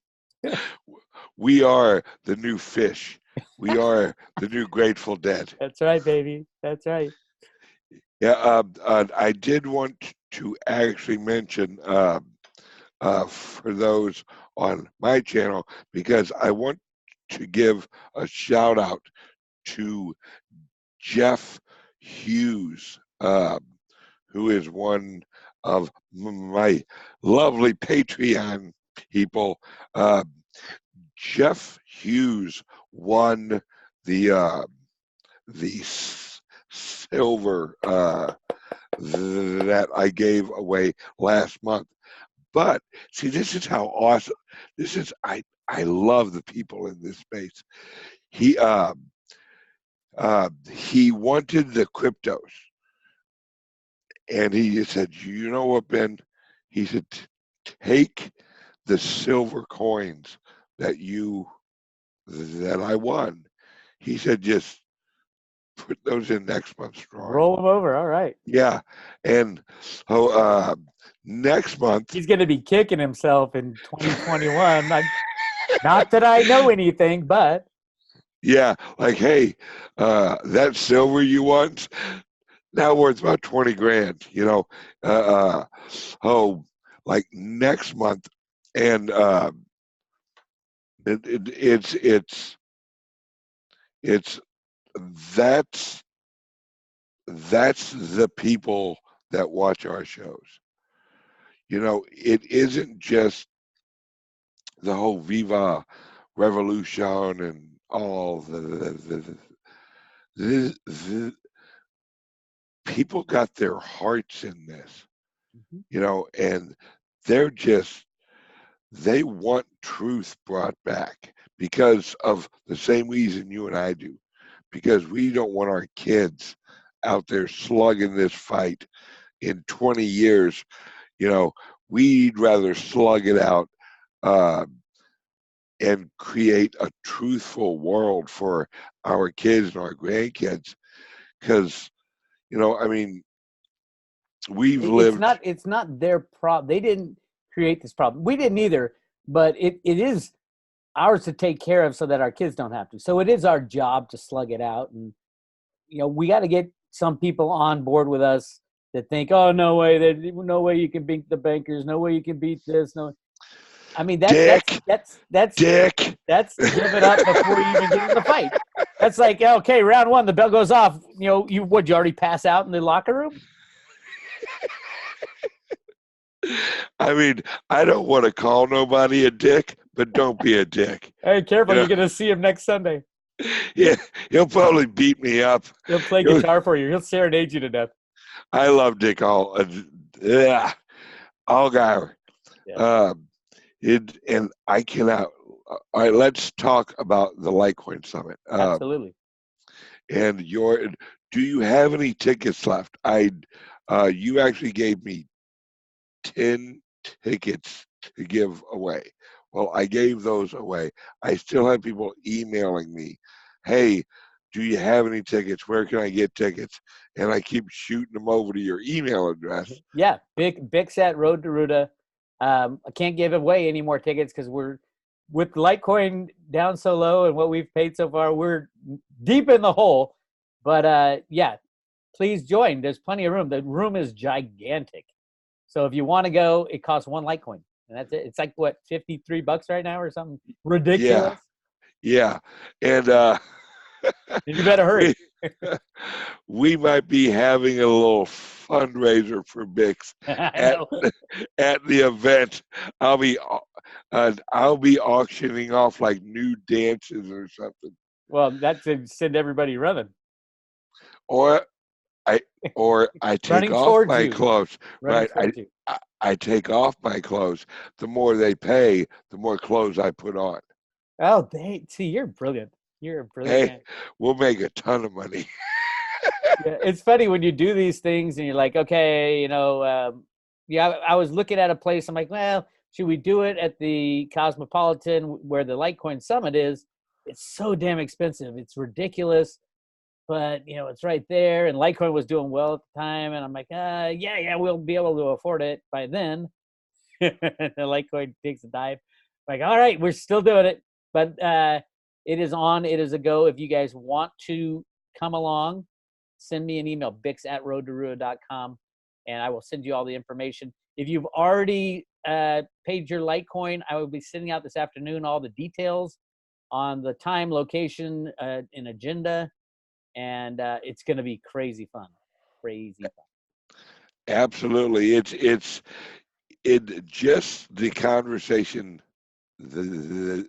We are the new Fish. We are the new Grateful Dead. That's right, baby. That's right. Yeah, I did want to actually mention for those on my channel, because I want to give a shout out to Jeff Hughes, who is one of my lovely Patreon people. Jeff Hughes won the silver that I gave away last month. But see, this is how awesome. This is I love the people in this space. He he wanted the cryptos, and he just said, "You know what, Ben?" He said, "Take the silver coins that I won." He said, "Just put those in next month's drawing." Roll them over. All right. Yeah, and next month, He's going to be kicking himself in 2021. Not that I know anything, but yeah, like, hey, that silver you want now worth about 20 grand. Like next month, and it's that's the people that watch our shows. It isn't just the whole Viva Revolution and all the people got their hearts in this, and they're just they want truth brought back because of the same reason you and I do, because we don't want our kids out there slugging this fight in 20 years. We'd rather slug it out and create a truthful world for our kids and our grandkids. Because, I mean, we've lived. it's not their problem. They didn't create this problem. We didn't either, but it is ours to take care of so that our kids don't have to. So it is our job to slug it out. And, we got to get some people on board with us that think, oh, no way, no way you can beat the bankers. No way you can beat this. No. I mean, that's Dick. That's give it up before you even get in the fight. That's like, okay, round one, the bell goes off. You already pass out in the locker room? I mean, I don't want to call nobody a dick, but don't be a dick. Hey, careful, you're going to see him next Sunday. Yeah, he'll probably beat me up. He'll play guitar for you. He'll serenade you to death. I love Dick Allgaier. Yeah. And I cannot. All right, let's talk about the Litecoin Summit. Absolutely. And do you have any tickets left? You actually gave me 10 tickets to give away. Well, I gave those away. I still have people emailing me, hey, do you have any tickets? Where can I get tickets? And I keep shooting them over to your email address. Yeah, Bix at Road to Ruta. I can't give away any more tickets because we're with Litecoin down so low and what we've paid so far, we're deep in the hole. But yeah, please join. There's plenty of room. The room is gigantic. So if you want to go, it costs one Litecoin. And that's it. It's like, what, $53 right now or something ridiculous? Yeah. And you better hurry. We might be having a little fundraiser for Bix at the event. I'll be auctioning off like new dances or something. Well, that's to send everybody running. Or I take off my clothes. Right. I take off my clothes. The more they pay, the more clothes I put on. Oh, see, you're brilliant. You're a brilliant Hey, man. We'll make a ton of money. Yeah, it's funny when you do these things and you're like, okay, I was looking at a place. I'm like, well, should we do it at the Cosmopolitan where the Litecoin Summit is? It's so damn expensive. It's ridiculous. But, it's right there. And Litecoin was doing well at the time. And I'm like, yeah, we'll be able to afford it by then. The Litecoin takes a dive. I'm like, all right, we're still doing it. But it is on. It is a go. If you guys want to come along, send me an email, bix@roadtoruin.com, and I will send you all the information. If you've already paid your Litecoin, I will be sending out this afternoon all the details on the time, location, and agenda. And it's going to be crazy fun. Crazy fun. Absolutely. it just the conversation, the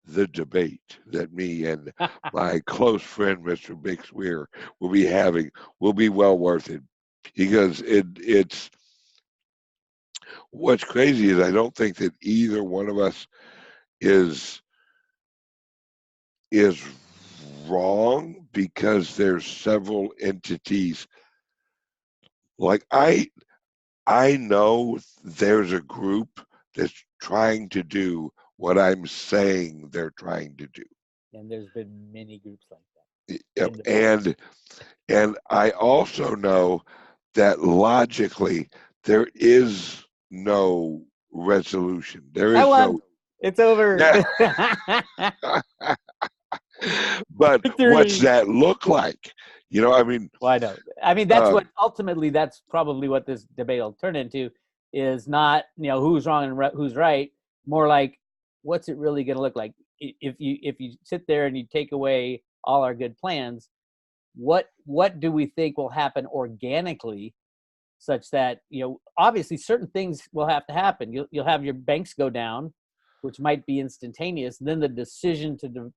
the debate that me and my close friend Mr. Bix Weir will be having will be well worth it, because it's what's crazy is I don't think that either one of us is is wrong, because there's several entities. Like I know there's a group that's trying to do what I'm saying they're trying to do. And there's been many groups like that. Yep. In the past. And I also know that logically there is no resolution. There I is won. no, It's over. yeah. But what's Victory. that look like? You know, I mean, Well, I know. I mean, that's uh, what ultimately. That's probably what this debate will turn into. Is not who's wrong and who's right. More like what's it really going to look like if you sit there and you take away all our good plans. What do we think will happen organically, such that obviously certain things will have to happen. You'll have your banks go down, which might be instantaneous. And then the decision to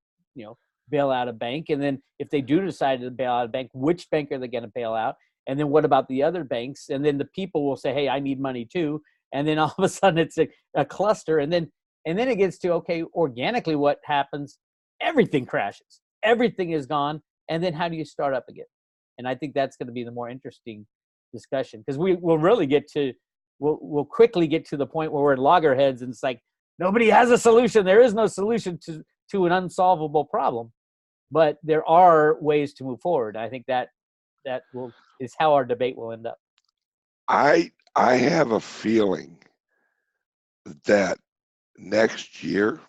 bail out a bank, and then if they do decide to bail out a bank, which bank are they going to bail out? And then what about the other banks? And then the people will say, hey, I need money too. And then all of a sudden it's a cluster. And then it gets to, okay, organically what happens? Everything crashes. Everything is gone. And then how do you start up again? And I think that's going to be the more interesting discussion, because we'll really get to we'll quickly get to the point where we're at loggerheads, and it's like nobody has a solution. There is no solution to an unsolvable problem, but there are ways to move forward. I think that is how our debate will end up. I have a feeling that next year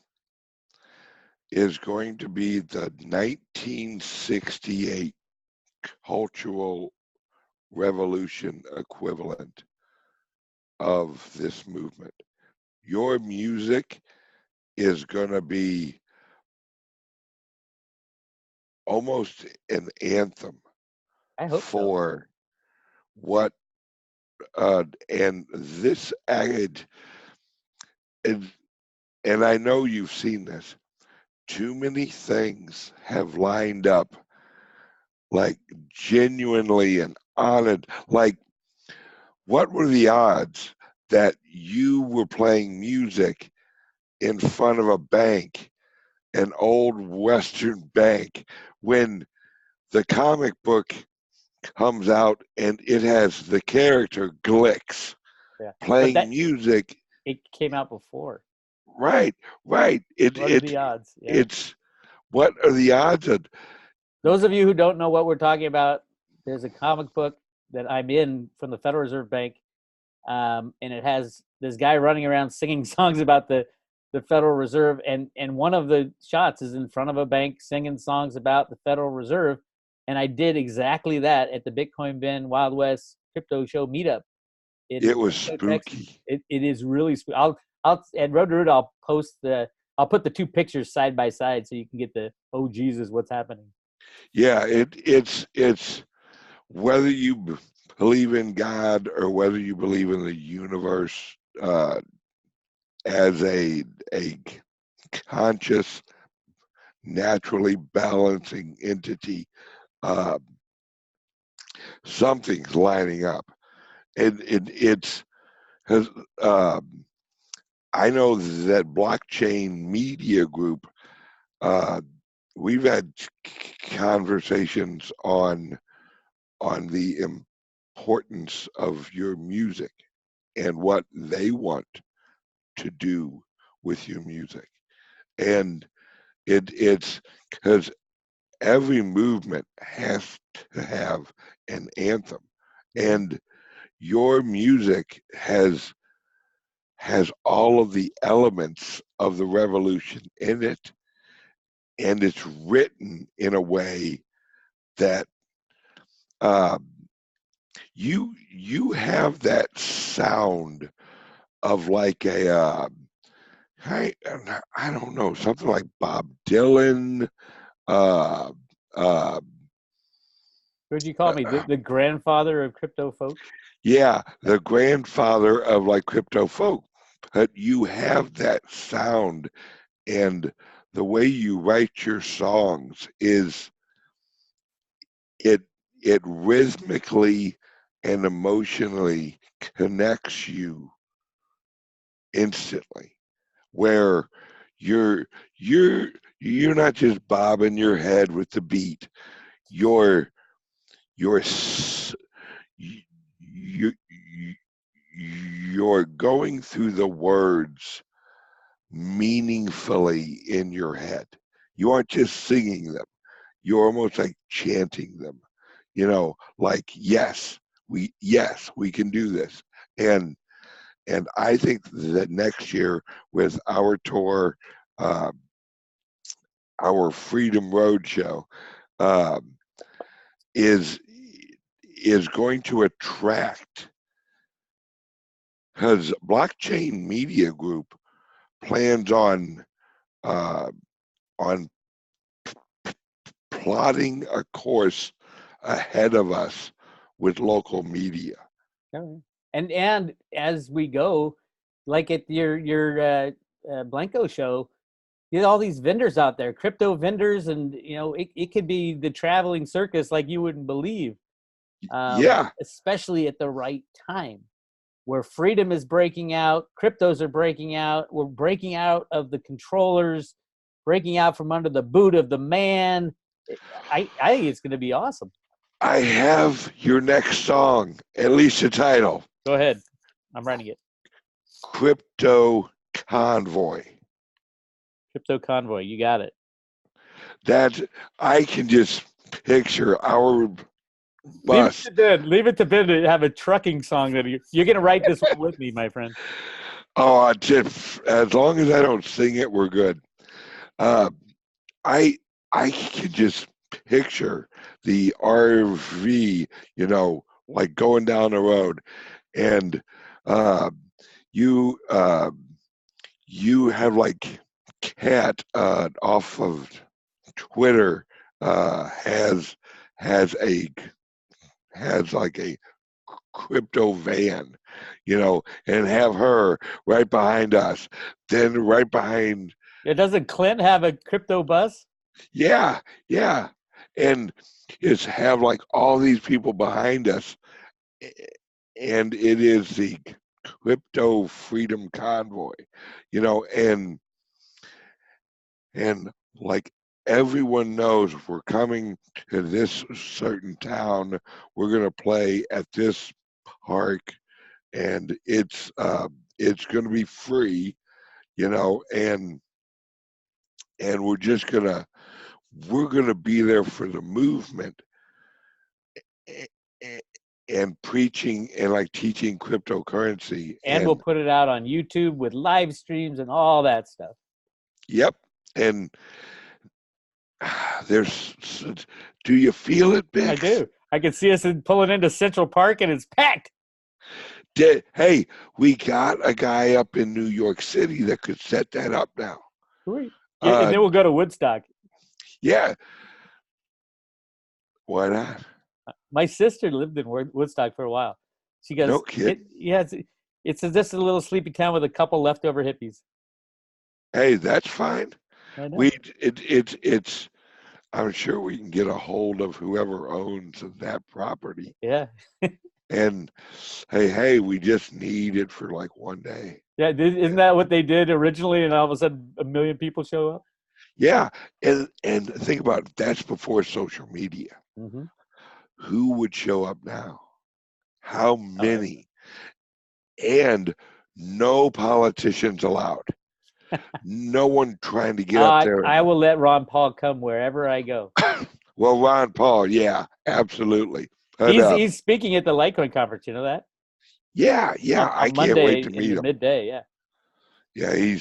is going to be the 1968 Cultural Revolution equivalent of this movement. Your music is going to be almost an anthem I hope so. for what, and this added, and I know you've seen this. Too many things have lined up, like genuinely and honored. Like, what were the odds that you were playing music in front of a bank, an old Western bank, when the comic book comes out and it has the character Glix But playing music? it came out before. Right. What are the odds? Yeah. It's what are the odds of? Those of you who don't know what we're talking about, there's a comic book that I'm in from the Federal Reserve Bank, and it has this guy running around singing songs about the Federal Reserve, and one of the shots is in front of a bank singing songs about the Federal Reserve, and I did exactly that at the Bitcoin Ben Wild West Crypto Show meetup. It was Texas. spooky. It is really spooky. I'll at Road to Root, I'll put the two pictures side by side so you can get the, oh Jesus, what's happening. Yeah, it's whether you believe in God or whether you believe in the universe as a conscious, naturally balancing entity, uh, something's lining up, and it's because I know that Blockchain Media Group. Uh, we've had conversations on the importance of your music and what they want to do with your music. And it's because every movement has to have an anthem, and your music has all of the elements of the revolution in it, and it's written in a way that you have that sound of like I don't know, something like Bob Dylan, uh, uh, What'd you call me? The grandfather of crypto folk? Yeah, the grandfather of like crypto folk. But you have that sound, and the way you write your songs is it it rhythmically and emotionally connects you instantly, where you're you're you're not just bobbing your head with the beat. You're you're s- you, you you're going through the words meaningfully in your head. You aren't just singing them. You're almost like chanting them. Like yes, we can do this. And I think that next year with our tour, uh, our Freedom Road show, um, is going to attract, because Blockchain Media Group plans uh, on plotting a course ahead of us with local media. Oh, yeah. And as we go, like at your Blanco show, you have all these vendors out there, crypto vendors, and it could be the traveling circus like you wouldn't believe. Yeah, Especially at the right time, where freedom is breaking out, cryptos are breaking out, we're breaking out of the controllers, breaking out from under the boot of the man. I think it's going to be awesome. I have your next song, at least the title, Go ahead, I'm writing it. Crypto Convoy. Crypto Convoy, you got it. That I can just picture our bus. Leave it to Ben to have a trucking song that you're going to write this one with me, my friend. Oh, just as long as I don't sing it, we're good. Uh, I I can just picture the RV, like going down the road, and uh, you you have like Cat off of Twitter has has a has like a crypto van, and have her right behind us. Then right behind, Yeah, doesn't Clint have a crypto bus? yeah, yeah, and it's have like all these people behind us, and it is the crypto freedom convoy, and like everyone knows we're coming to this certain town, we're going to play at this park, and it's going to be free, and we're going to be there for the movement, and preaching and like teaching cryptocurrency. And we'll put it out on YouTube with live streams and all that stuff. Yep. And there's do you feel it, Bix? I do. I can see us pulling into Central Park and it's packed. Hey, we got a guy up in New York City that could set that up now. Sweet. And then we'll go to Woodstock. Yeah. Why not? My sister lived in Woodstock for a while. She goes, No kid. it's just a little sleepy town with a couple leftover hippies. Hey, that's fine. I know. It's I'm sure we can get a hold of whoever owns that property. Yeah. And hey, we just need it for like one day. Yeah, isn't that what they did originally? And all of a sudden, a million people show up. Yeah, and think about it, that's before social media. Mm-hmm. Who would show up now? How Oh, many? And no politicians allowed. No one trying to get up there. I will let Ron Paul come wherever I go. Well, Ron Paul, yeah, absolutely. But, He's speaking at the Litecoin conference. You know that? yeah, On I can't Monday wait to in meet the him. midday. Yeah. Yeah,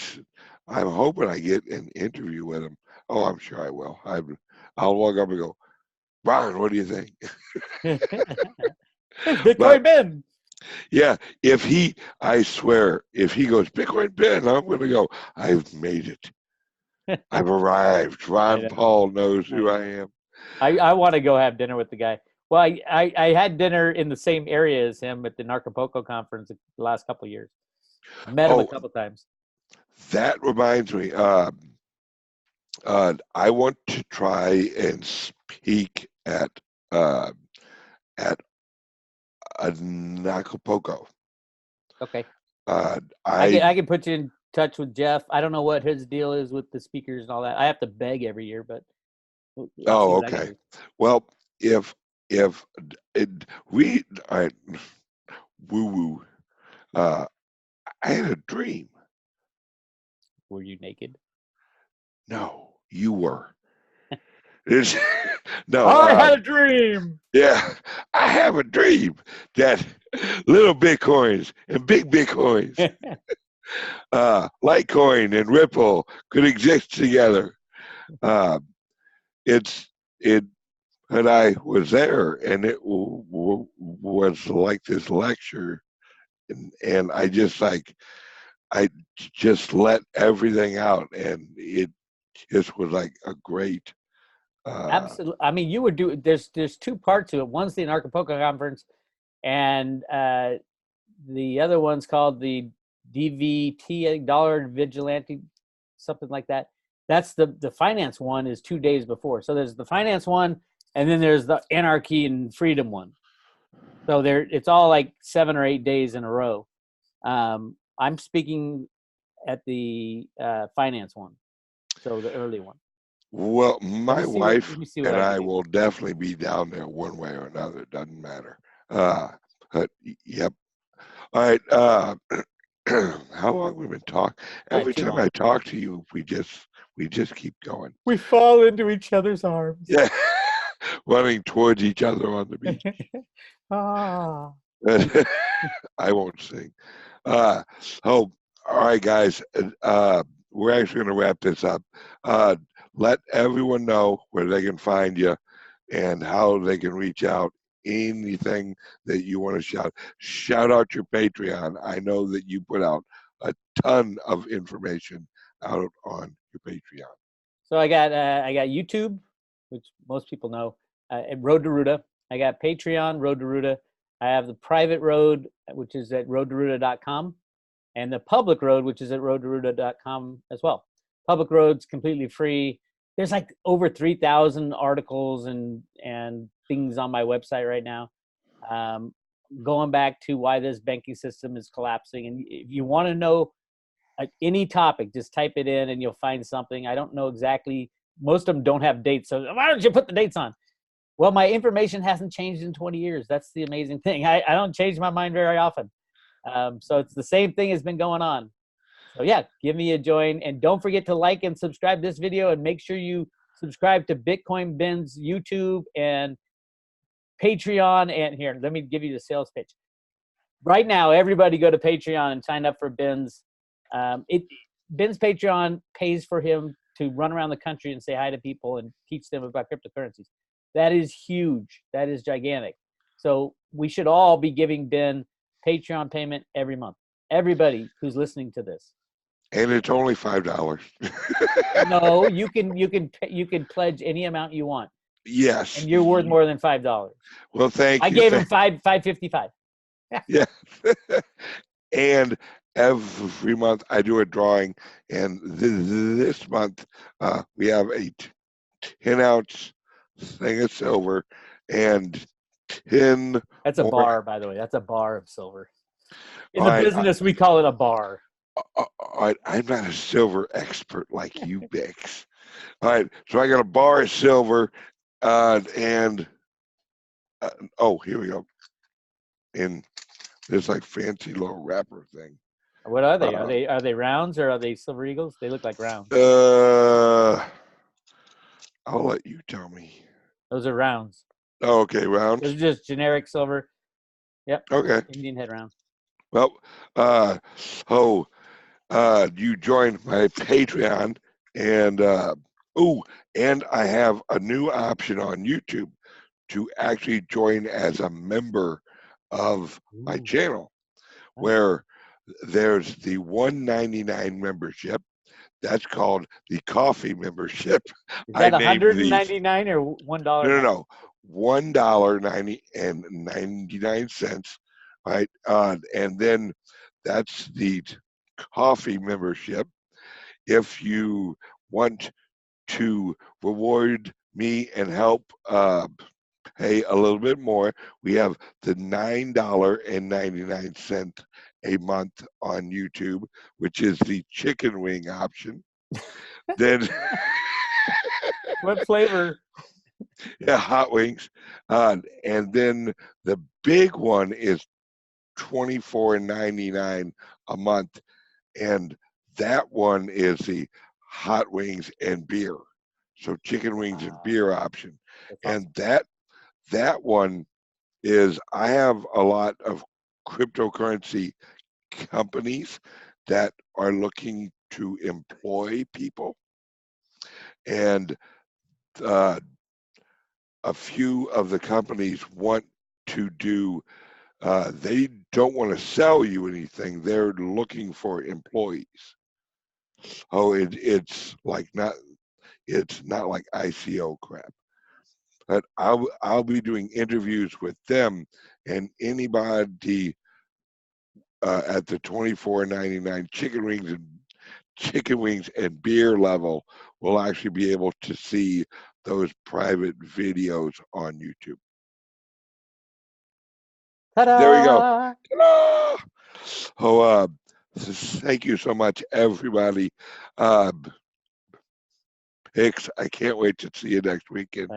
I'm hoping I get an interview with him. Oh, I'm sure I will. I'll walk up and go, Ron, what do you think? It's Bitcoin But Ben. yeah, I swear, if he goes Bitcoin Ben, I'm going to go, I've made it. I've arrived. Ron Paul knows who I am. I want to go have dinner with the guy. Well, I had dinner in the same area as him at the Narcopoco conference the last couple of years. I met him a Oh, couple times. that reminds me. I want to try and speak uh, at Acapulco. Okay. Uh, I I can put you in touch with Jeff. I don't know what his deal is with the speakers and all that. I have to beg every year, but I'll see oh what I can okay. do. Well, if it, we I woo woo. Uh, I had a dream. Were you naked? No, you were. It's, no, I had a dream. yeah, I have a dream that little Bitcoins and big Bitcoins, Litecoin and Ripple could exist together. Uh, it's it, and I was there, and it was like this lecture, and I just let everything out, and it just was like a great. Absolutely. I mean, you would do. There's two parts to it. One's the Narcopoco conference, and the other one's called the DVT, Dollar Vigilante, something like that. That's the finance one is 2 days before. So there's the finance one, and then there's the anarchy and freedom one. So it's all like 7 or 8 days in a row. I'm speaking at the finance one, so the early one. Well, my wife Let me see what and I can I do. will definitely be down there one way or another. It doesn't matter. Yep. All right. How long we've been talking? Every Too time long. I talk to you, we just keep going. We fall into each other's arms. Yeah, running towards each other on the beach. Ah. I won't sing. Uh, oh, all right, guys. We're actually going to wrap this up. Uh, let everyone know where they can find you and how they can reach out. Anything that you want to shout out your Patreon. I know that you put out a ton of information out on your Patreon. So I got YouTube, which most people know, Road to Ruta. I got Patreon, Road to Ruta. I have the private road, which is at roadtoruta.com, and the public road, which is at roadtoruta.com as well. Public road's completely free. There's like over 3,000 articles and things on my website right now, going back to why this banking system is collapsing. And if you want to know any topic, just type it in and you'll find something. I don't know exactly. Most of them don't have dates, so why don't you put the dates on? Well, my information hasn't changed in 20 years. That's the amazing thing. I don't change my mind very often. So it's the same thing has been going on. So yeah, give me a join. And don't forget to like and subscribe this video, and make sure you subscribe to Bitcoin Ben's YouTube and Patreon. And here, let me give you the sales pitch. Right now, everybody go to Patreon and sign up for Ben's. Ben's Patreon pays for him to run around the country and say hi to people and teach them about cryptocurrencies. That is huge. That is gigantic. So we should all be giving Ben Patreon payment every month. Everybody who's listening to this. And it's only $5. No, you can pledge any amount you want. Yes. And you're worth more than $5. Well, thank you. I gave him $5.55. Yeah. And every month I do a drawing, and this month we have a 10-ounce thing of silver and 10. That's a bar, by the way. That's a bar of silver. In All the right, business, we call it a bar. I'm not a silver expert like you, Bix. All right, so I got a bar of silver, and oh, here we go. In this like fancy little wrapper thing. What are they? Are they rounds or are they silver eagles? They look like rounds. I'll let you tell me. Those are rounds. Oh, okay, rounds. Those are just generic silver. Yep. Okay. Indian head round. Well, you joined my Patreon, and and I have a new option on YouTube to actually join as a member of my channel, where there's the $1.99 membership. That's called the coffee membership. Is that $199 or $1? No. $1.99, right? And then that's the coffee membership. If you want to reward me and help pay a little bit more, we have the $9.99 a month on YouTube, which is the chicken wing option. Then, What flavor? yeah, hot wings. And then the big one is $24.99 a month, and that one is the hot wings and beer. So chicken wings and beer option, That's and awesome. that one is, I have a lot of cryptocurrency companies that are looking to employ people, and uh, a few of the companies want to do. They don't want to sell you anything. They're looking for employees. Oh, it's like not. It's not like ICO crap. But I'll be doing interviews with them, and anybody at the $24.99 chicken wings and beer level will actually be able to see those private videos on YouTube. There we go. Ta-da! Ta-da! Oh, thank you so much, everybody. Hicks, I can't wait to see you next weekend.